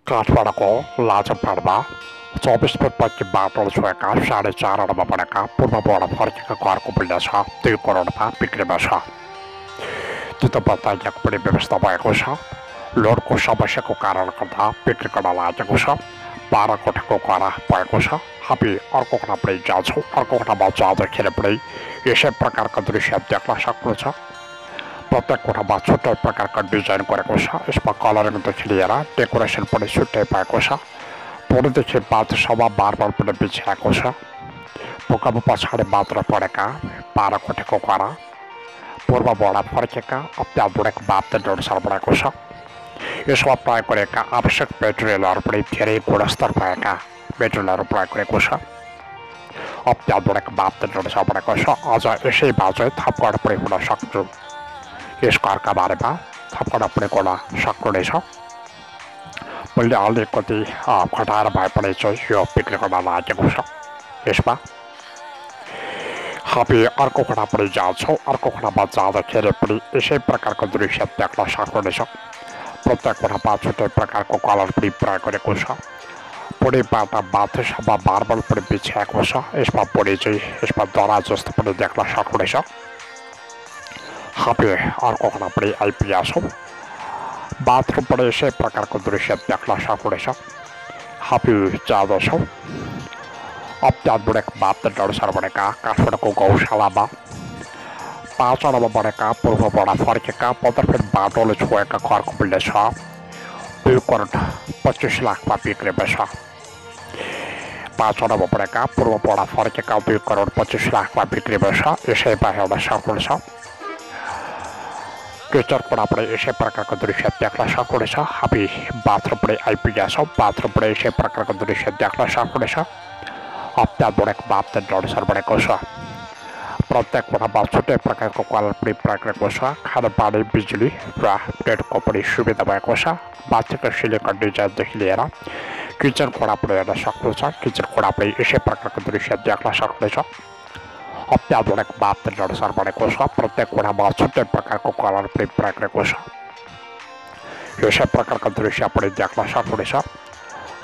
काठमाडौँको लाजमपाडमा 24 फुटपछि बाटो छोएका 4.5 अरब बढेका पूर्वबाट फर्केका घरको मूल्य छ 2 करोडमा बिक्रीमा छ। चितवनमा पनि व्यवस्था भएको छ। लोडको समस्याको कारणले गर्दा बिक्री गर्न लागेको छ। 12 कोठाको घर भएको छ। हामी अर्को कोठा पनि जान्छौँ। अर्को कोठामा जाँदाखेरि पनि यसै प्रकारको दृश्य देख्न सक्नुहुन्छ। प्रत्येक कोठामा छुट्टै प्रकारको डिजाइन गरेको छ। यसमा कलरिङदेखि लिएर डेकोरेसन पनि छुट्टै भएको छ। पुरीदेखि बाथसम्म मार्बल पनि बिछ्याएको छ। भूकम्प पछाडि मात्र परेका 12 कोठाको घर पूर्वबाट फर्केका अत्याधुनिक मापदण्ड अनुसार बनेको छ। यसमा प्रयोग गरेका आवश्यक मेटेरियलहरू पनि धेरै गुणस्तर भएका मेटेरियलहरू प्रयोग गरेको छ। अत्याधुनिक मापदण्ड अनुसार बनेको छ। अझ यसैमा चाहिँ थपघट पनि हुन सक्छ। यस घरका बारेमा थपघट पनि गर्न सक्नुहुनेछ। मूल्य अलिकति घटाएर भए पनि चाहिँ यो बिक्री गर्न लागेको छ। यसमा हामी अर्को कोठा पनि जान्छौँ। अर्को कोठामा जाँदाखेरि पनि यसै प्रकारको दृश्य देख्न सक्नुहुनेछ। प्रत्येक कोठामा छुट्टै प्रकारको कलर पनि प्रयोग गरेको छ। पुरीबाट माथिसम्म मार्बल पनि बिछ्याएको छ। यसमा पुरी चाहिँ यसमा दरा जस्तो पनि देख्न सक्नुहुनेछ। हामी अर्को कोठा पनि आइपुगेका छौँ। बाथरुम पनि यसै प्रकारको दृश्य देख्न सक्नुहुनेछ। हामी जाँदछौँ। अत्याधुनिक मापदण्ड अनुसार बनेका काठमाडौँको गौशालामा 5 अरब बनेका पूर्वबाट फर्केका 15 फिट बाटोले छोएका घरको मूल्य छ 2 करोड 25 लाखमा बिक्रीमा छ। 5 अरब बनेका पूर्वबाट फर्केका 2 करोड 25 लाखमा बिक्रीमा छ। यसैमा हेर्न सक्नुहुनेछ। किचन कोठा पनि यसै प्रकारको दृश्य देख्न सक्नुहुनेछ। हामी बाथरुम पनि आइपुगेका छौँ। बाथरुम पनि यसै प्रकारको दृश्य देख्न सक्नुहुनेछ। अत्याधुनिक मापदण्ड अनुसार बनेको छ। प्रत्येक कोठामा छुट्टै प्रकारको कलर पनि प्रयोग गरेको छ। खानेपानी बिजुली र नेटको पनि सुविधा भएको छ। माथिको सिलिङको डिजाइनदेखि लिएर किचन कोठा पनि हेर्न सक्नुहुन्छ। किचन कोठा पनि यसै प्रकारको दृश्य देख्न सक्नुहुनेछ। अत्याधुनिक मापदण्ड अनुसार बनेको छ। प्रत्येक कोठामा छुट्टै प्रकारको कलर पनि प्रयोग गरेको छ। यसै प्रकारको दृश्य पनि देख्न सक्नुहुनेछ।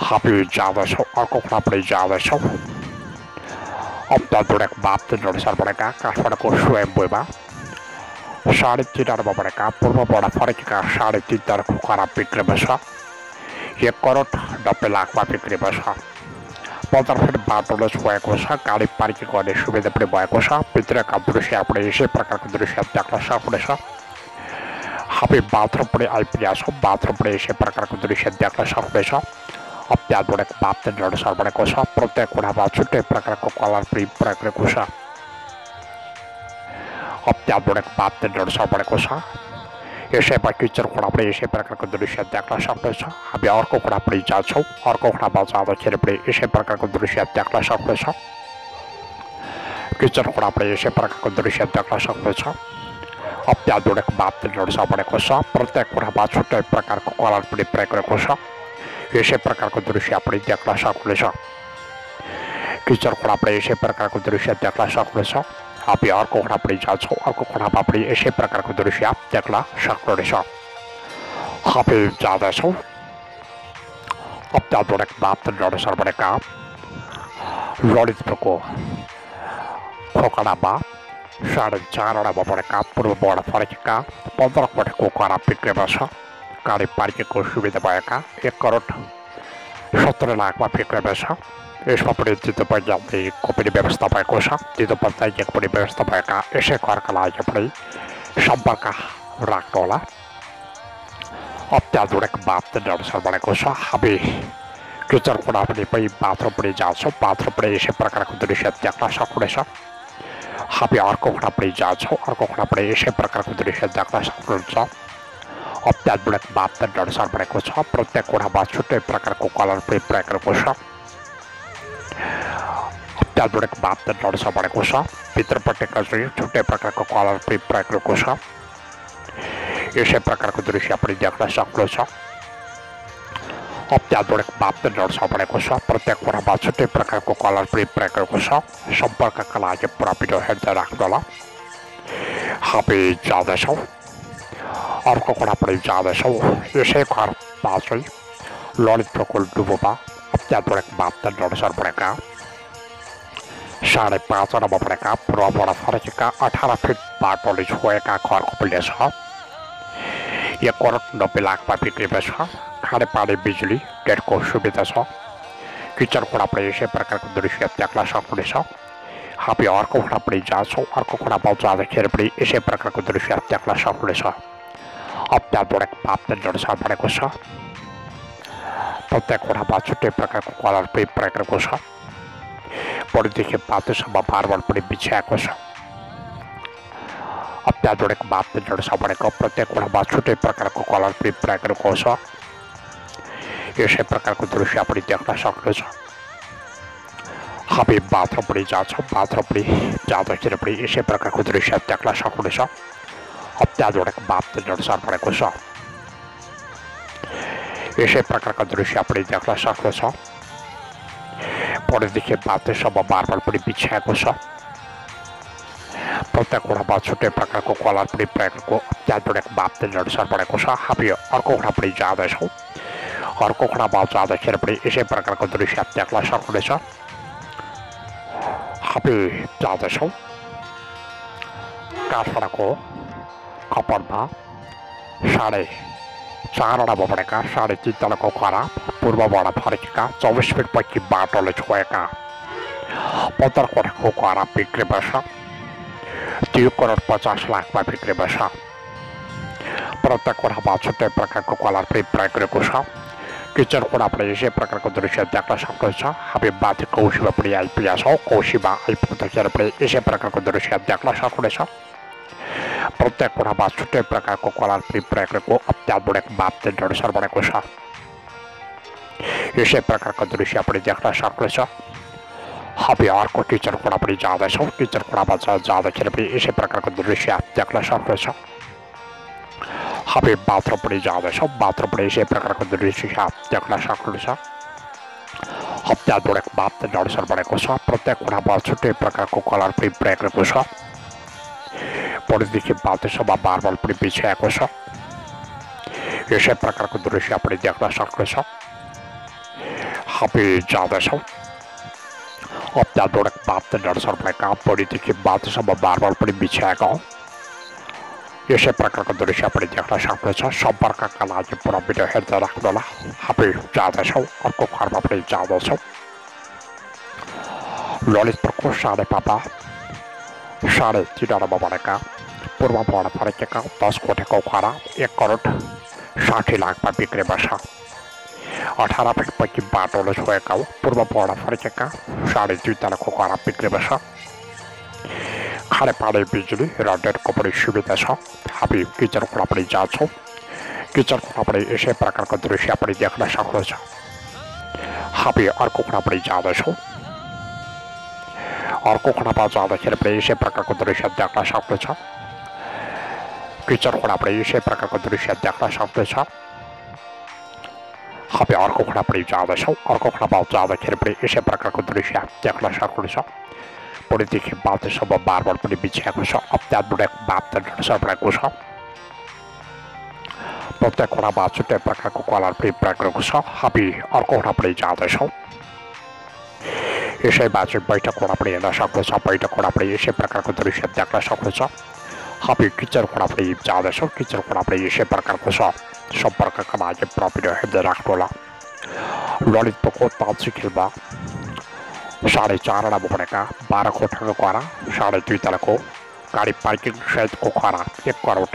हामी जाँदैछौँ। अर्को कोठा पनि जाँदैछौँ। अत्याधुनिक मापदण्ड अनुसार बनेका काठमाडौँको स्वयम्भूमा 3.5 अरब बनेका पूर्वबाट फर्केका 3.5 अरबको घर बिक्रीमा छ 1 करोड 90 लाखमा बिक्रीमा छ। 15 फिट बाटोले छोएको छ। गाडी पार्किङ गर्ने सुविधा पनि भएको छ। भित्रका दृश्य पनि यसै प्रकारको दृश्य देख्न सक्नुहुनेछ। हामी बाथरुम पनि आइपुगेका छौँ। बाथरुम पनि यसै प्रकारको दृश्य देख्न सक्नुहुनेछ। अत्याधुनिक मापदण्ड अनुसार बनेको छ। प्रत्येक कोठामा छुट्टै प्रकारको कलर पनि प्रयोग गरेको छ। अत्याधुनिक मापदण्ड अनुसार बनेको छ। यसैमा किचन कोठा पनि यसै प्रकारको दृश्य देख्न सक्नुहुनेछ। हामी अर्को कोठा पनि जान्छौँ। अर्को कोठामा जाँदाखेरि पनि यसै प्रकारको दृश्य देख्न सक्नुहुनेछ। किचन कोठा पनि यसै प्रकारको दृश्य देख्न सक्नुहुनेछ। अत्याधुनिक मापदण्ड अनुसार बनेको छ। प्रत्येक कोठामा छुट्टै प्रकारको कलर पनि प्रयोग गरेको छ। यसै प्रकारको दृश्य पनि देख्न सक्नुहुनेछ। किचन कोठा पनि यसै प्रकारको दृश्य देख्न सक्नुहुनेछ। हामी अर्को कोठा पनि जान्छौँ। अर्को कोठामा पनि यसै प्रकारको दृश्य देख्न सक्नुहुनेछ। हामी जाँदैछौँ। अत्याधुनिक मापदण्ड अनुसार बनेका ललितपुरको खोकडामा 4.5 अरब बनेका पूर्वबाट फर्केका 15 कोठाको घर बिक्रीमा छ। गाडी पार्किङको सुविधा भएका 1 करोड 70 लाखमा बिक्रीमा छ। यसमा पनि दिदो वैज्ञानिकको पनि व्यवस्था भएको छ। दिदो वैज्ञानिक पनि व्यवस्था भएका यसै घरका लागि पनि सम्पर्क राख्नुहोला। अत्याधुनिक मापदण्ड अनुसार बनेको छ। हामी किचन कोठा पनि बाथरुम पनि जान्छौँ। बाथरुम पनि यसै प्रकारको दृश्य देख्न सक्नुहुनेछ। हामी अर्को कोठा पनि जान्छौँ। अर्को कोठा पनि यसै प्रकारको दृश्य देख्न सक्नुहुन्छ। अत्याधुनिक मापदण्ड अनुसार बनेको छ। प्रत्येक कोठामा छुट्टै प्रकारको कलर पनि प्रयोग गरेको छ। अत्याधुनिक मापदण्ड अनुसार बनेको छ। भित्रपट्टिका चाहिँ छुट्टै प्रकारको कलर पनि प्रयोग गरेको छ। यसै प्रकारको दृश्य पनि देख्न सक्नुहुन्छ। अत्याधुनिक मापदण्ड अनुसार बनेको छ। प्रत्येक कोठामा छुट्टै प्रकारको कलर पनि प्रयोग गरेको छ। सम्पर्कका लागि पुरा भिडियो हेर्दै राख्नुहोला। हामी जाँदैछौँ। अर्को कोठा पनि जाँदैछौँ। यसै घरमा चाहिँ ललितप्रको डुबोमा अत्याधुनिक बाप्त जनसर बनेका 5.5 अरब बनेका पूर्वबाट फर्केका 18 फिट बाटोले छोएका घरको मूल्य छ 1 करोड 90 लाखमा बिक्रीमा छ। खानेपानी बिजुली नेटको सुविधा छ। किचन खुला पनि यसै प्रकारको दृश्य देख्न सक्नुहुनेछ। हामी अर्को खुला पनि जान्छौँ। अर्को खुलामा जाँदाखेरि पनि यसै प्रकारको दृश्य देख्न सक्नुहुनेछ। अत्याधुनिक बाप्त जनसर बनेको छ। प्रत्येक खुलामा छुट्टै प्रकारको कलर पनि प्रयोग गरेको छ। बढीदेखि पातैसम्म मार्बल पनि बिछ्याएको छ। अत्याधुनिक बाप्त जनसर बनेको प्रत्येक खुलामा छुट्टै प्रकारको कलर पनि प्रयोग गरेको छ। यसै प्रकारको दृश्य पनि देख्न सक्नुहुन्छ। हामी बाथरुम पनि जान्छौँ। बाथरुम पनि जाँदाखेरि पनि यसै प्रकारको दृश्य देख्न सक्नुहुनेछ। अत्याधुनिक बाप्त जनसर बनेको छ। यसै प्रकारको दृश्य पनि देख्न सक्नुहुन्छ। बढीदेखि पातैसम्म मार्बल पनि बिछ्याएको छ। प्रत्येक खुलामा छुट्टै प्रकारको कलर पनि प्रयोग गरेको अत्याधुनिक बाप्त जनसर बनेको छ। हामी अर्को खुला पनि जाँदैछौँ। अर्को खुलामा जाँदाखेरि पनि यसै प्रकारको दृश्य देख्न सक्नुहुनेछ। हामी जाँदैछौँ। काठमाडौँको कपडमा 4.5 अरब बनेका 3.5 तलको घर पूर्वबाट फर्केका 24 फिट पछि बाटोले छोएका 15 कोठाको घर बिक्रीमा छ 2 करोड 50 लाखमा बिक्रीमा छ। प्रत्येक कोठामा छुट्टै प्रकारको कलर पनि प्रयोग गरेको छ। किचन खुला पनि यसै प्रकारको दृश्य देख्न सक्नुहुन्छ। हामी माथि कौशीमा पनि आइपुगेका छौँ। कौशीमा आइपुग्दाखेरि पनि यसै प्रकारको दृश्य देख्न सक्नुहुनेछ। प्रत्येक खुलामा छुट्टै प्रकारको कलर पनि प्रयोग गरेको अत्याधुनिक बाप्त जनसर बनेको छ। यसै प्रकारको दृश्य पनि देख्न सक्नुहुनेछ। हामी अर्को किचन खुला पनि जाँदैछौँ। किचन खुलामा जाँदाखेरि पनि यसै प्रकारको दृश्य देख्न सक्नुहुनेछ। हामी बाथरुम पनि जाँदैछौँ। बाथरुम पनि यसै प्रकारको दृश्य देख्न सक्नुहुनेछ। अत्याधुनिक बाप्त जनसर बनेको छ। प्रत्येक खुलामा छुट्टै प्रकारको कलर पनि प्रयोग गरेको छ। बढीदेखि पातैसम्म मार्बल पनि बिछ्याएको छ। यसै प्रकारको दृश्य पनि देख्न सक्नुहुनेछ। हामी जाँदैछौँ। अत्याधुनिक बाप्त जनसर बनेका बढीदेखि पातैसम्म मार्बल पनि बिछ्याएको हो। यसै प्रकारको दृश्य पनि देख्न सक्नुहुनेछ। सम्पर्कका लागि पुरा भिडियो हेर्दै राख्नुहोला। हामी जाँदैछौँ। अर्को घरमा पनि जाँदैछौँ। ललितपुरको 3.5 अरब बनेका पूर्वबाट फर्केका 10 कोठाको घर 1 करोड 60 लाखमा बिक्रीमा छ। 18 फिट पछि बाटोले छोएका पूर्वबाट फर्केका 2.5 तलको घर बिक्रीमा छ। खानेपानी बिजुली र नेटको पनि सुविधा छ। हामी किचन खुला पनि जान्छौँ। किचन खुला पनि यसै प्रकारको दृश्य पनि देख्न सक्नुहुन्छ। हामी अर्को खुला पनि जाँदैछौँ। अर्को खुलामा जाँदाखेरि पनि यसै प्रकारको दृश्य देख्न सक्नुहुन्छ। किचन खुला पनि यसै प्रकारको दृश्य देख्न सक्नुहुन्छ। हामी अर्को खुला पनि जाँदैछौँ। अर्को खुलामा जाँदाखेरि पनि यसै प्रकारको दृश्य देख्न सक्नुहुन्छ। बढीदेखि पातैसम्म मार्बल पनि बिछ्याएको छ। अत्याधुनिक बाप्त जनसर बनेको छ। प्रत्येक खुलामा छुट्टै प्रकारको कलर पनि प्रयोग गरेको छ। हामी अर्को खुला पनि जाँदैछौँ। यसैमा चाहिँ बैठक खुला पनि हेर्न सक्नुहुन्छ। बैठक खुला पनि यसै प्रकारको दृश्य देख्न सक्नुहुन्छ। हामी किचन खुला पनि जाँदैछौँ। किचन खुला पनि यसै प्रकारको छ। सम्पर्कका लागि पुरा भिडियो हेर्दै राख्नुहोला। ललितपुरको तालसिखेलमा 4.5 अरब बनेका 12 कोठाको घर 2.5 तलको गाडी पार्किङ सहितको घर 1 करोड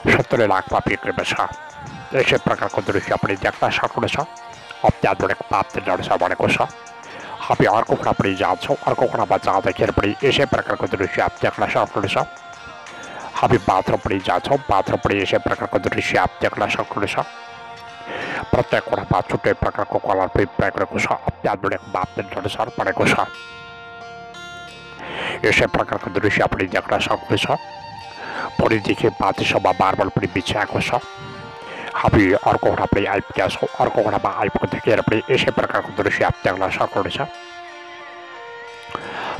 70 लाखमा बिक्रीमा छ। यसै प्रकारको दृश्य पनि देख्न सक्नुहुनेछ। अत्याधुनिक बाप्त जनसर बनेको छ। हामी अर्को खुला पनि जान्छौँ। अर्को खुलामा जाँदाखेरि पनि यसै प्रकारको दृश्य देख्न सक्नुहुनेछ। हामी बाथरुम पनि जान्छौँ। बाथरुम पनि यसै प्रकारको दृश्य देख्न सक्नुहुनेछ। प्रत्येक खुलामा छुट्टै प्रकारको कलर पनि प्रयोग गरेको छ। अत्याधुनिक बाप्त जनसर बनेको छ। यसै प्रकारको दृश्य पनि देख्न सक्नुहुनेछ। बढीदेखि पातैसम्म मार्बल पनि बिछ्याएको छ। हामी अर्को खुला पनि आइपुगेका छौँ। अर्को खुलामा आइपुग्दाखेरि पनि यसै प्रकारको दृश्य देख्न सक्नुहुनेछ।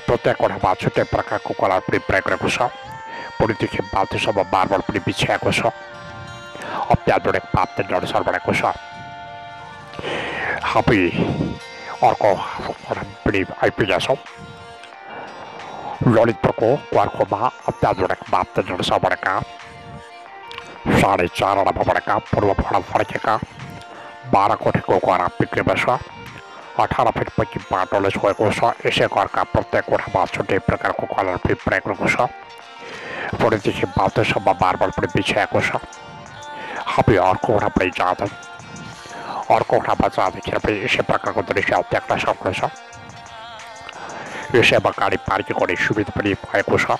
प्रत्येक खुलामा छुट्टै प्रकारको कलर पनि प्रयोग गरेको छ। बढीदेखि पातैसम्म मार्बल पनि बिछ्याएको छ। अत्याधुनिक बाप्तिन अनुसार बनेको छ। हामी अर्को पिँढी आइपुगेका छौँ। ललितपुरको क्वार्कोमा अत्याधुनिक बाप्तिन अनुसार बनेका 4.5 आनामा बनेका पूर्वबाट फर्केका 12 कोठीको घर बिक्रीमा छ। 18 फिट पैकी बाटोले छोएको छ। यसै घरका प्रत्येक कोठामा छुट्टै प्रकारको कलर पनि प्रयोग गरेको छ। पुरै बाटोसम्म मार्बल पनि बिछ्याएको छ। हामी अर्को कोठा पनि जाँदैछौँ। अर्को कोठामा जाँदाखेरि पनि यसै प्रकारको दृश्य देख्न सक्नेछ। यसैमा गाडी पार्किङ गर्ने सुविधा पनि भएको छ।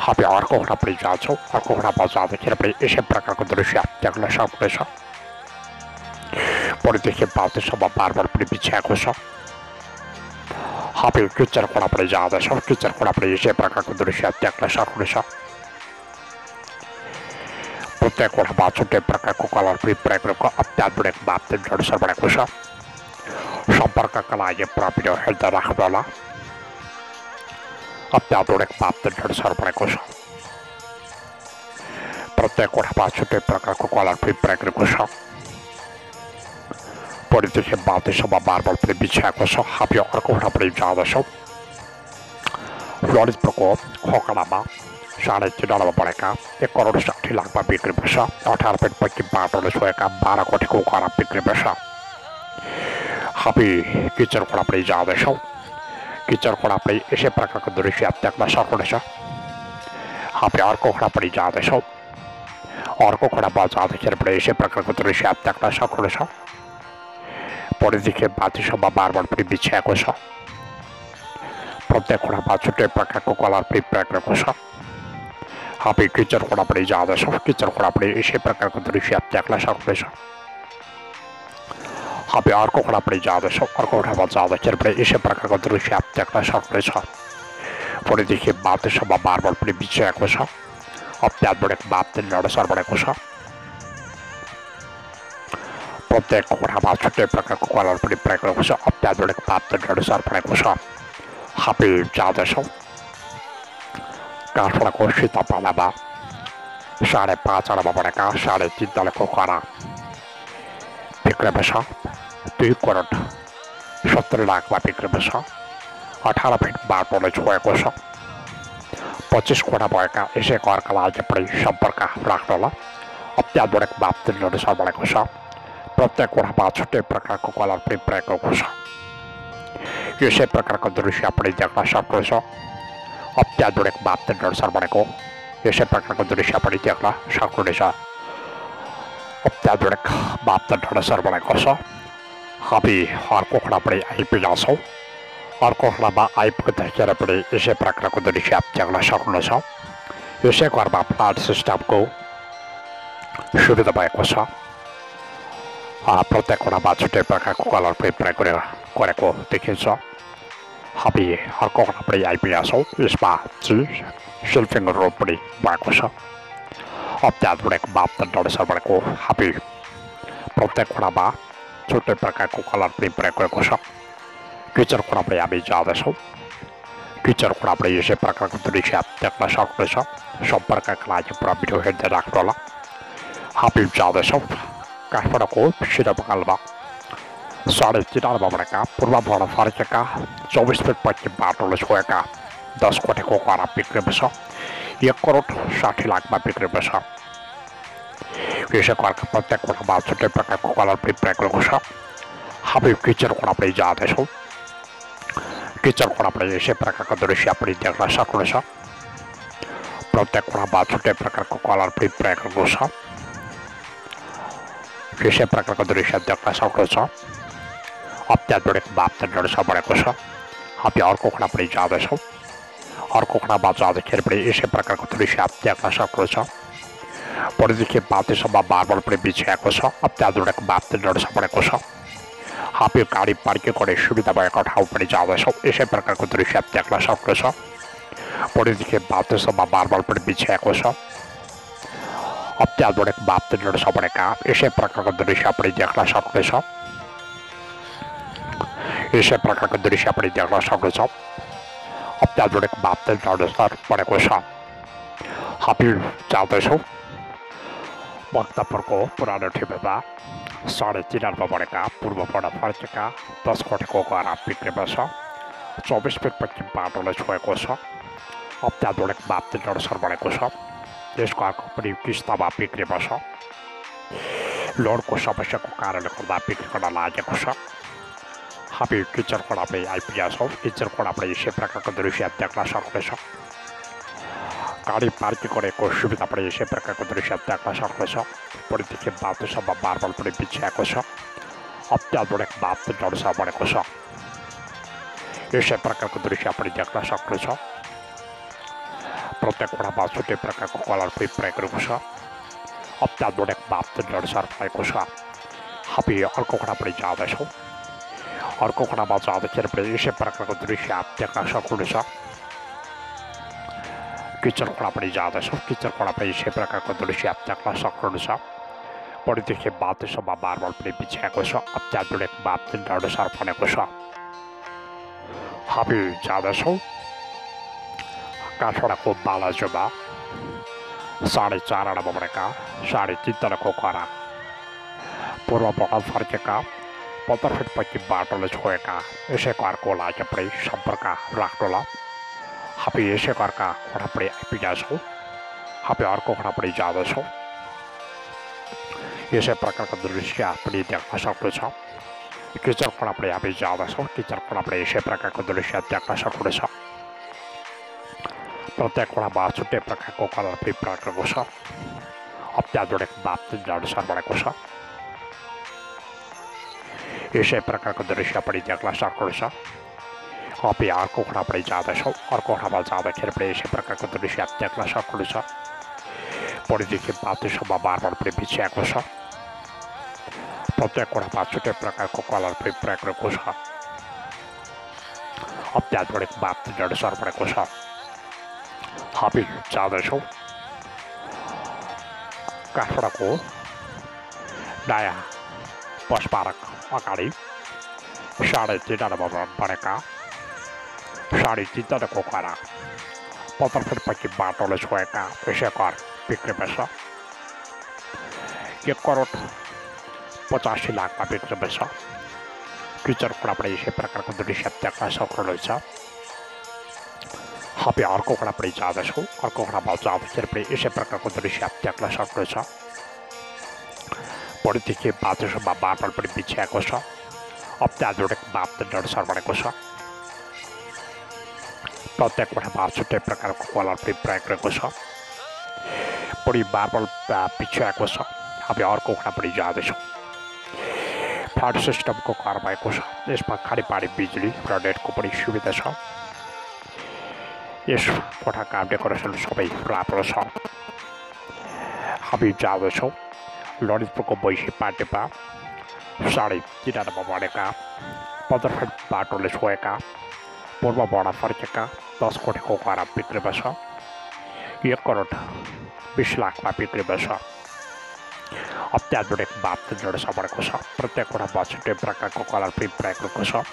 हामी अर्को कोठा पनि जान्छौँ। अर्को कोठामा जाँदाखेरि पनि यसै प्रकारको दृश्य देख्न सक्नेछ। पुरैदेखि बाटोसम्म मार्बल पनि बिछ्याएको छ। हामी किचन कोठा पनि जाँदैछौँ। किचन कोठा पनि यसै प्रकारको दृश्य देख्न सक्नेछ। प्रत्येक कोठामा छुट्टै प्रकारको कलर पनि प्रयोग गरेको अत्याधुनिक बाप्तिन अनुसार बनेको छ। सम्पर्कका लागि प्रविधि हेर्दै राख्नुहोला। अत्याधुनिक बाप्तिन अनुसार बनेको छ। प्रत्येक कोठामा छुट्टै प्रकारको कलर पनि प्रयोग गरेको छ। पुरैदेखि बाटोसम्म मार्बल पनि बिछ्याएको छ। हामी अर्को कोठा पनि जाँदैछौँ। ललितपुरको खोकडामा 3.5 आनामा बनेका 1 करोड 60 लाखमा बिक्रीमा छ। 18 फिट पैकी बाटोले छोएका 12 कोठीको घर बिक्रीमा छ। हामी किचन कोठा पनि जाँदैछौँ। किचन कोठा पनि यसै प्रकारको दृश्य देख्न सक्नेछ। हामी अर्को कोठा पनि जाँदैछौँ। अर्को कोठामा जाँदाखेरि पनि यसै प्रकारको दृश्य देख्न सक्नेछ। पुरैदेखि बाटोसम्म मार्बल पनि बिछ्याएको छ। प्रत्येक कोठामा छुट्टै प्रकारको कलर पनि प्रयोग गरेको छ। हामी किचन कोठा पनि जाँदैछौँ। किचन कोठा पनि यसै प्रकारको दृश्य देख्न सक्नेछ। हामी अर्को कोठा पनि जाँदैछौँ। अर्को कोठामा जाँदाखेरि पनि यसै प्रकारको दृश्य देख्न सक्नेछ। पुरैदेखि बाटोसम्म मार्बल पनि बिछ्याएको छ। अत्याधुनिक बाप्तिन अनुसार बनेको छ। प्रत्येक कोठामा छुट्टै प्रकारको कलर पनि प्रयोग गरेको छ। अत्याधुनिक बाप्तिन अनुसार बनेको छ। हामी जाँदैछौँ। काठमाडौँको सीतापाडामा 5.5 आनामा बनेका 3.5 तलेको घर बिक्रीमा छ। 2 करोड 70 लाखमा बिक्रीमा छ। 18 फिट बाटोले छोएको छ। 25 कोठा भएका यसै घरका लागि पनि सम्पर्क राख्नुहोला। अत्याधुनिक बाप्तिन अनुसार बनेको छ। प्रत्येक कोठामा छुट्टै प्रकारको कलर पनि प्रयोग गरेको छ। यसै प्रकारको दृश्य पनि देख्न सक्नेछ। अत्याधुनिक बाप्तिन अनुसार बनेको यसै प्रकारको दृश्य पनि देख्न सक्नुहुनेछ। अत्याधुनिक बाप्तिन अनुसार बनेको छ। हामी अर्को कोठा पनि आइपुगेका छौँ। अर्को कोठामा आइपुग्दाखेरि पनि यसै प्रकारको दृश्य देख्न सक्नुहुनेछ। यसै घरमा फ्ल्याट सिस्टमको सुविधा भएको छ। प्रत्येक कोठामा छुट्टै प्रकारको कलर पनि प्रयोग गरेको देखिन्छ। हामी अर्को कोठा पनि आइपुगेका छौँ। यसमा सेल्फिङ रुम पनि भएको छ। अत्याधुनिक बाप्तिन अनुसार बनेको हामी प्रत्येक कोठामा छुट्टै प्रकारको कलर पनि प्रयोग गरेको छ। किचन कोठा पनि हामी जाँदैछौँ। किचन कोठा पनि यसै प्रकारको दृश्य देख्न सक्नेछ। सम्पर्कका लागि प्रविधि हेर्दै राख्नुहोला। हामी जाँदैछौँ। काठमाडौँको सिराबगालमा 3.5 आनामा बनेका पूर्वबाट फर्केका 24 फिट पैकी बाटोले छोएका 10 कोठीको घर बिक्रीमा छ। 1 करोड 60 लाखमा बिक्रीमा छ। यसै घरका प्रत्येक कोठामा छुट्टै प्रकारको कलर पनि प्रयोग गरेको छ। हामी किचन कोठा पनि जाँदैछौँ। किचन कोठा पनि यसै प्रकारको दृश्य पनि देख्न सक्नेछ। प्रत्येक कोठामा छुट्टै प्रकारको कलर पनि प्रयोग गरेको छ। यसै प्रकारको दृश्य देख्न सक्नेछ। अत्याधुनिक बाप्तिन अनुसार बनेको छ। हामी अर्को कोठा पनि जाँदैछौँ। अर्को कोठामा जाँदाखेरि पनि यसै प्रकारको दृश्य देख्न सक्नेछ। पुरैदेखि बाटोसम्म मार्बल पनि बिछ्याएको छ। अत्याधुनिक बाप्तिन अनुसार बनेको छ। हामी गाडी पार्किङ गर्ने सुविधा भएको ठाउँ पनि जाँदैछौँ। यसै प्रकारको दृश्य देख्न सक्नेछ। पुरैदेखि बाटोसम्म मार्बल पनि बिछ्याएको छ। अत्याधुनिक बाप्तिन अनुसार बनेका यसै प्रकारको दृश्य पनि देख्न सक्नेछ। यसै प्रकारको दृश्य पनि देख्न सक्नेछ। अत्याधुनिक बाप्तिन अनुसार बनेको छ। हामी जाँदैछौँ। भक्तपुरको पुरानो ठेपेमा 3.5 अर्ब बढेका पूर्वबाट फर्केका 10 कोटीको गहरा बिक्रीमा छ। 24 फिट पश्चिम बाटोले छोएको छ। अत्याधुनिक बाप्ती जडसर बनेको छ। यसको अर्को पनि किस्तामा बिक्रीमा छ। लोडको समस्याको कारणले गर्दा बिक्री गर्न लागेको छ। हामी किचनकोडामै आइपुगेका छौँ। किचनकोडाबाट यसै प्रकारको दृश्य देख्न सक्नेछ। गाडी पार्किङ गरेको सुविधा पनि यसै प्रकारको दृश्य देख्न सक्नेछ। परिदेखि बाटोसम्म मार्बल पनि बिछ्याएको छ। अत्याधुनिक बाप्ती जडसर बनेको छ। यसै प्रकारको दृश्य पनि देख्न सक्नेछ। प्रत्येक वडामा छुट्टै प्रकारको कलर पनि प्रयोग गरेको छ। अत्याधुनिक बाप्ती जडसर भएको छ। हामी अर्को वडा पनि जाँदैछौँ। अर्को वडामा जाँदाखेरि पनि यसै प्रकारको दृश्य देख्न सक्नुहुनेछ। किचन वडा पनि जाँदैछौँ। किचन वडा पनि यसै प्रकारको दृश्य देख्न सक्नुहुनेछ। परिदेखि बाटोसम्म मार्बल पनि बिछ्याएको छ। अत्याधुनिक बाप्ती जडसर बनेको छ। हामी जाँदैछौँ काठमाडौँको बालाजुमा 4.5 अर्ब बढेका 3.5 तलको घरा पूर्वबाट फर्केका 15 फिट पश्चिम बाटोले छोएका यसै घरको लागि पनि सम्पर्क राख्नुहोला। हामी यसै घरका घोडा पनि आइपुगेका छौँ। हामी अर्को घोडा पनि जाँदैछौँ। यसै प्रकारको दृश्य पनि देख्न सक्नेछ। किचन घोडा पनि हामी जाँदैछौँ। किचन घोडा पनि यसै प्रकारको दृश्य देख्न सक्नुहुनेछ। प्रत्येक वडामा छुट्टै प्रकारको कलर पनि प्रयोग गरेको छ। अत्याधुनिक बाप्ती जडसर बनेको छ। यसै प्रकारको दृश्य पनि देख्न सक्नुहुनेछ। हामी अर्को वडा पनि जाँदैछौँ। अर्को वडामा जाँदाखेरि पनि यसै प्रकारको दृश्य देख्न सक्नुहुनेछ। परिदेखि बाटोसम्म मार्बल पनि बिछ्याएको छ। प्रत्येक वडामा छुट्टै प्रकारको कलर पनि प्रयोग गरेको छ। अत्याधुनिक बाप्ती जडसर बनेको छ। हामी जाँदैछौँ काठमाडौँको नयाँ बस पार्क अगाडि 3.5 अर्ब बढेका 3.5 तलको घरा 15 फिट पश्चिम बाटोले छोएका यसै घर बिक्रीमा छ। 1,85,00,000मा बिक्रीमा छ। किचन वडा पनि यसै प्रकारको दृश्य देख्न सक्नुहुनेछ। हामी अर्को वडा पनि जाँदैछौँ। अर्को वडामा जाँदाखेरि पनि यसै प्रकारको दृश्य देख्न सक्नुहुनेछ। परिदेखि बाटोसम्म मार्बल पनि बिछ्याएको छ। अत्याधुनिक बाप्ती जडसर बनेको छ। प्रत्येक वडामा छुट्टै प्रकारको कलर पनि प्रयोग गरेको छ। बढी मार्बल बिछ्याएको छ। हामी अर्को वडा पनि जाँदैछौँ। फ्ल्याट सिस्टमको घर भएको छ। यसमा खानेपानी बिजुली र नेटको पनि सुविधा छ। यस कोठाका डेकोरेसन सबै राम्रो छ। हामी जाँदैछौँ ललितपुरको बैसी पार्टीमा 3.5 अर्ब बढेका 15 फिट बाटोले छोएका पूर्वबाट फर्केका 10 कोटीको घरा बिक्रीमा छ। 1,20,00,000मा बिक्रीमा छ। अत्याधुनिक बाप्ती जडसर बनेको छ। प्रत्येक वडामा छुट्टै प्रकारको कलर पनि प्रयोग गरेको छ।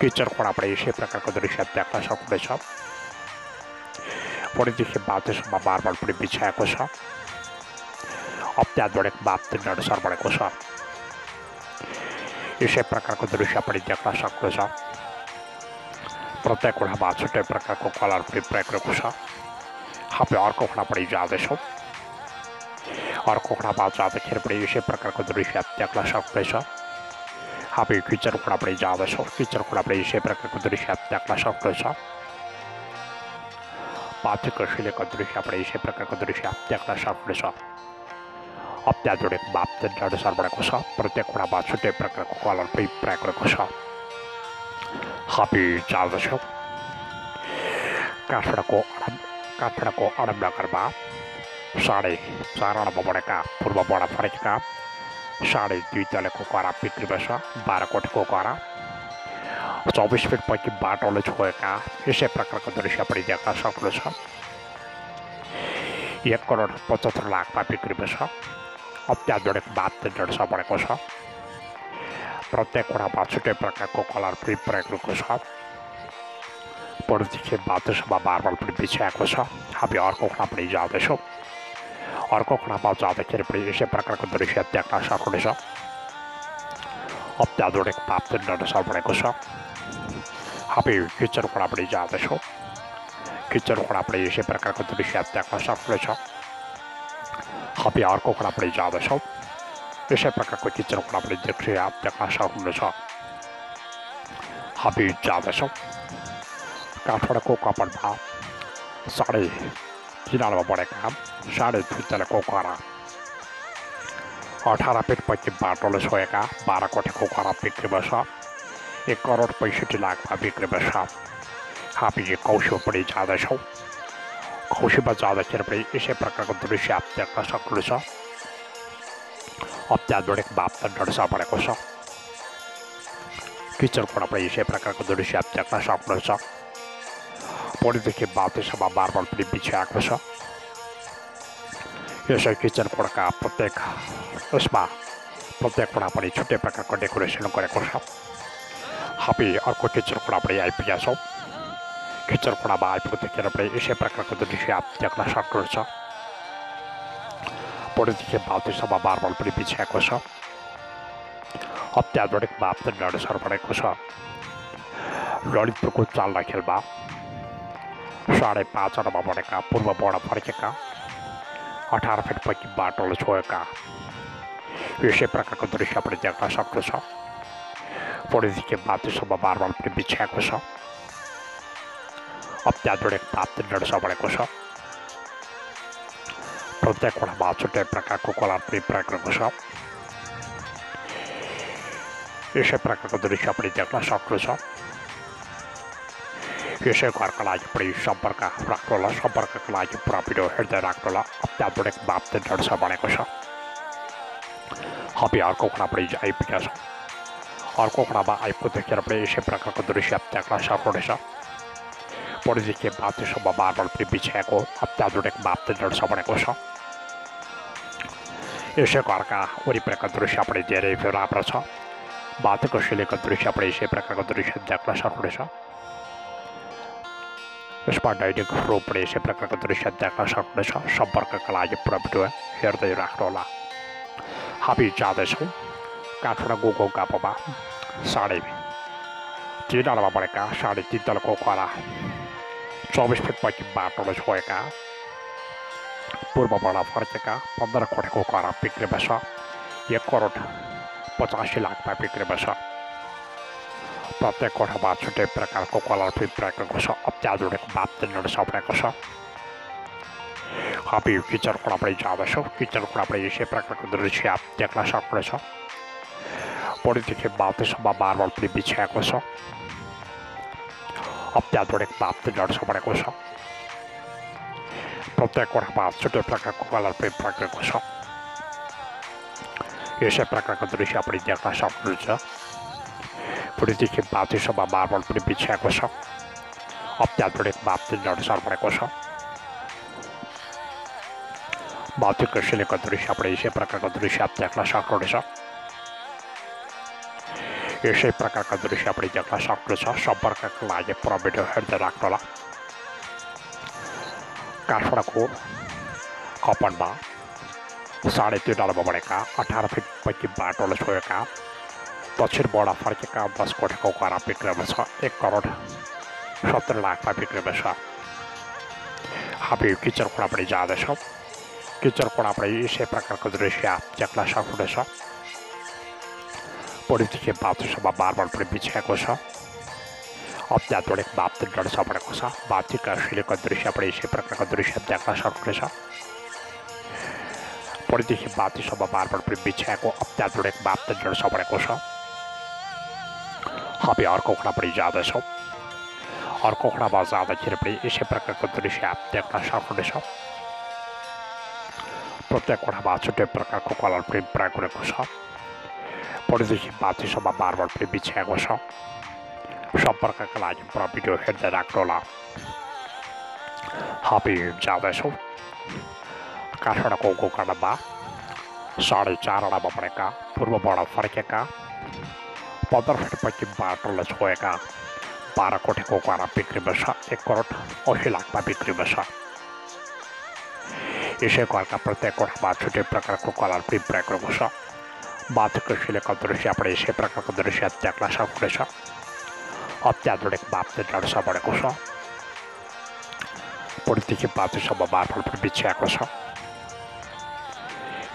किचन वडाबाट यसै प्रकारको दृश्य देख्न सक्नुहुनेछ। परिदेखि बाटोसम्म मार्बल पनि बिछ्याएको छ। अत्याधुनिक बाप्ती जडसर बनेको छ। यसै प्रकारको दृश्य पनि देख्न सक्नुहुनेछ। प्रत्येक वडामा छुट्टै प्रकारको कलर पनि प्रयोग गरेको छ। हामी अर्को वडा पनि जाँदैछौँ। अर्को वडामा जाँदाखेरि पनि यसै प्रकारको दृश्य देख्न सक्नुहुनेछ। हामी किचन वडा पनि जाँदैछौँ। किचन वडा पनि यसै प्रकारको दृश्य देख्न सक्नुहुनेछ। पाथिको सिलेको दृश्य पनि यसै प्रकारको दृश्य देख्न सक्नुहुनेछ। अत्याधुनिक बाप्ती जडसर बनेको छ। प्रत्येक वडामा छुट्टै प्रकारको कलर पनि प्रयोग गरेको छ। हामी जाँदैछौँ काठमाडौँको अडमनगरमा 4.5 अर्ब बढेका पूर्वबाट फर्केका 2.5 तलको घरा बिक्रीमा छ। 12 कोटीको घरा 24 फिट पश्चिम बाटोले छोएका यसै प्रकारको दृश्य पनि देख्न सक्नुहुनेछ। 1,75,00,000मा बिक्रीमा छ। अत्याधुनिक बाप्ती जडसर बनेको छ। प्रत्येक वडामा छुट्टै प्रकारको कलर पनि प्रयोग गरेको छ। परिदेखि बाटोसम्म मार्बल पनि बिछ्याएको छ। हामी अर्को वडा पनि जाँदैछौँ। अर्को खडामा जाँदाखेरि पनि यसै प्रकारको दृश्य देख्न सक्नुहुनेछ। अत्याधुनिक मापदण्ड अनुसार बनेको छ। हामी किचन कोणा पनि जाँदैछौँ। किचन कोणा पनि यसै प्रकारको दृश्य देख्न सक्नुहुनेछ। हामी अर्को कोणा पनि जाँदैछौँ। यसै प्रकारको किचन कोणा पनि दृश्य देख्न सक्नुहुनेछ। हामी जाँदैछौँ काठमाडौँको कपडमा 3.5 बनेका 2.5 तलको घर, 18 फिट पश्चिम बाटोले छोएका 12 कोठेको घर बिक्रीमा छ। 1,65,00,000मा बिक्रीमा छ। हामी कौशीमा पनि जाँदैछौँ। कौशीमा जाँदाखेरि पनि यसै प्रकारको दृश्य देख्न सक्नुहुनेछ। अत्याधुनिक मापदण्ड अनुसार बनेको छ। किचन कोणा पनि यसै प्रकारको दृश्य देख्न सक्नुहुनेछ। पौडीदेखि माथिसम्म मार्बल पनि बिछ्याएको छ। यसै किचन कोणाका प्रत्येक कोणा पनि छुट्टै प्रकारको डेकोरेसन गरेको छ। हामी अर्को किचन कोणा पनि आइपुगेका छौँ। किचन कोणामा आइपुग्दाखेरि पनि यसै प्रकारको दृश्य देख्न सक्नुहुन्छ। पौडीदेखि माथिसम्म मार्बल पनि बिछ्याएको छ। अत्याधुनिक मापदण्ड अनुसार बनेको छ। ललितपुरको चाल्ना खेलमा 5.5 अनामा बनेका पूर्वबाट फर्केका 18 फिट पश्चिम बाटोले छोएका यसै प्रकारको दृश्य पनि देख्न सक्नुहुन्छ। पौडीदेखि माथिसम्म मार्बल पनि बिछ्याएको छ। अत्याधुनिक मापदण्ड अनुसार बनेको छ। प्रत्येक कोणामा छुट्टै प्रकारको कलर पनि प्रयोग गरेको छ। यसै प्रकारको दृश्य पनि देख्न सक्नुहुन्छ। यसै घरका लागि पनि सम्पर्क राख्नुहोला। सम्पर्कका लागि पुरा भिडियो हेर्दै राख्नुहोला। अत्याधुनिक मापदण्ड अनुसार बनेको छ। हामी अर्को कोणा पनि आइपुगेका छौँ। अर्को कोणामा आइपुग्दाखेरि पनि यसै प्रकारको दृश्य देख्न सक्नुहुनेछ। पौडीदेखि माथिसम्म मार्बल पनि बिछ्याएको अत्याधुनिक मापदण्ड अनुसार बनेको छ। यसै घरका वरिपरिका दृश्य पनि धेरै राम्रो छ। माथिको सिलीको दृश्य पनि यसै प्रकारको दृश्य देख्न सक्नुहुनेछ। यसमा डाइनिङ रुम पनि यसै प्रकारको दृश्य देख्न सक्नुहुनेछ। सम्पर्कका लागि पुरा भिडियो हेर्दै राख्नुहोला। हामी जाँदैछौँ काठमाडौँको गापामा 3.5 अनामा बनेका 3.5 तलको घर, 24 फिट पश्चिम बाटोले छोएका पूर्वबाट फर्केका 15 कोठेको घर बिक्रीमा छ। 1,85,00,000मा बिक्रीमा छ। प्रत्येक कोठामा छुट्टै प्रकारको कलर पनि प्रयोग गरेको छ। अत्याधुनिक मापदण्ड अनुसार बनेको छ। हामी किचन कोणा पनि जाँदैछौँ। किचन कोणा पनि यसै प्रकारको दृश्य देख्न सक्नुहुनेछ। पौडीदेखि माथिसम्म मार्बल पनि बिछ्याएको छ। अत्याधुनिक मापदण्ड अनुसार बनेको छ। प्रत्येक कोठामा छुट्टै प्रकारको कलर पनि प्रयोग गरेको छ। यसै प्रकारको दृश्य पनि देख्न सक्नुहुन्छ। पौडीदेखि माथिसम्म मार्बल पनि बिछ्याएको छ। अत्याधुनिक मापदण्ड अनुसार बनेको छ। माथिको सिलीको दृश्य पनि यसै प्रकारको दृश्य देख्न सक्नुहुनेछ। यसै प्रकारको दृश्य पनि देख्न सक्नुहुनेछ। सम्पर्कका लागि पुरा भिडियो हेर्दै राख्नुहोला। काठमाडौँको कपडमा 3.5 अनामा बनेका 18 फिट पश्चिम बाटोले छोएका दक्षिणबाट फर्केका 10 कोठेको घर बिक्रीमा छ। 1,70,00,000मा बिक्रीमा छ। हामी किचन कोणा पनि जाँदैछौँ। किचन कोणा पनि यसै प्रकारको दृश्य देख्न सक्नुहुनेछ। पौडीदेखि माथिसम्म मार्बल पनि बिछ्याएको छ। अत्याधुनिक मापदण्ड अनुसार बनेको छ। माथिका सिलीको दृश्य पनि यसै प्रकारको दृश्य देख्न सक्नुहुनेछ। पौडीदेखि माथिसम्म मार्बल पनि बिछ्याएको अत्याधुनिक मापदण्ड अनुसार बनेको छ। हामी अर्को कोणा पनि जाँदैछौँ। अर्को कोणामा जाँदाखेरि पनि यसै प्रकारको दृश्य देख्न सक्नुहुनेछ। प्रत्येक कोठामा छुट्टै प्रकारको कलर पनि प्रयोग गरेको छ। पौडीदेखि माथिसम्म मार्बल पनि बिछ्याएको छ। सम्पर्कका लागि पुरा भिडियो हेर्दै राख्नुहोला। हामी जाँदैछौँ काठमाडौँको गोकर्णमा 4.5 अनामा बनेका पूर्वबाट फर्केका 15 फिट पश्चिम बाटोले छोएका 12 कोठेको घर बिक्रीमा छ। 1,80,00,000मा बिक्रीमा छ। यसै घरका प्रत्येक कोठामा छुट्टै प्रकारको कलर पनि प्रयोग गरेको छ। बाथको सिलेको दृश्य આપણે यसै प्रकारको दृश्य देख्न सक्नेछ। अत्याधुनिक मापदण्ड बढेको छ। पुलदेखि बाथसम्म मार्बल पनि बिछ्याएको छ।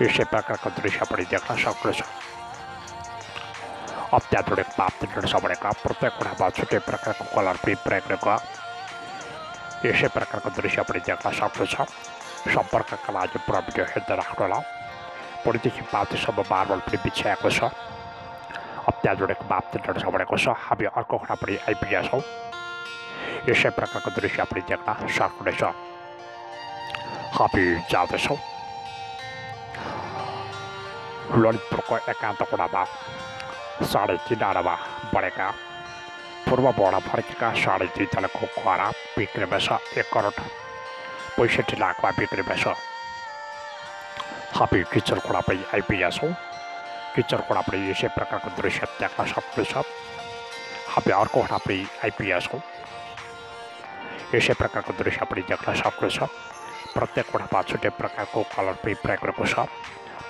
यसै प्रकारको दृश्य पनि देख्न सक्नेछ। अत्याधुनिक मापदण्ड बढेका प्रत्येक कोठामा छुट्टै प्रकारको कलर पनि प्रयोग गरेको यसै प्रकारको दृश्य पनि देख्न सक्नेछ। सम्पर्कका लागि पुरा भिडियो हेर्दै राख्नुहोला। पुलदेखि बाथसम्म मार्बल पनि बिछ्याएको छ। अत्याधुनिक मापदण्ड बढेको छ। हामी अर्को कोठा पनि आइपुगेका छौँ। यसै प्रकारको दृश्य पनि देख्न सक्नेछ। हामी जाँदैछौँ ललितपुरको एकान्त कोठामा 3.5 आनामा बढेका पूर्वबाट फर्केका 2.5 तलको घोडा बिक्रीमा छ। 1 करोड 65 लाखमा बिक्रीमा छ। हामी किचन कोठा पनि आइपुगेका छौँ। किचन कोठा पनि यसै प्रकारको दृश्य देख्न सक्नेछ। हामी अर्को कोठा पनि आइपुगेका छौँ। यसै प्रकारको दृश्य पनि देख्न सक्नेछ। प्रत्येक कोठामा छुट्टै प्रकारको कलर पनि प्रयोग गरेको छ।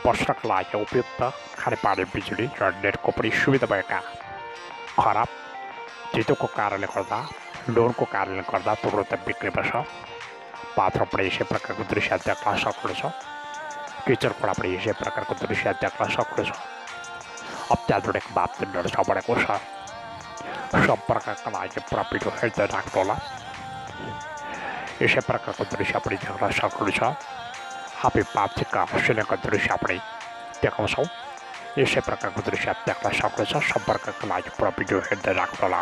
बस्नका लागि उपयुक्त खानेपानी बिजुली र नेटको पनि सुविधा भएका खराब चितोको कारणले गर्दा लोनको कारणले गर्दा तुरुन्त बिक्रीमा छ। बाथरुम पनि यसै प्रकारको दृश्य देख्न सक्नेछ। किचन कोठा पनि यसै प्रकारको दृश्य देख्न सक्नेछ। अत्याधुनिक मापदण्ड बढेको छ। सम्पर्कका लागि पुरा भिडियो हेर्दै राख्नुहोला। यसै प्रकारको दृश्य पनि देख्न सक्नेछ। हामी बाथका सिलेको दृश्य पनि देखाउँछौँ। यसै प्रकारको दृश्य देख्न सक्नेछ। सम्पर्कका लागि पुरा भिडियो हेर्दै राख्नुहोला।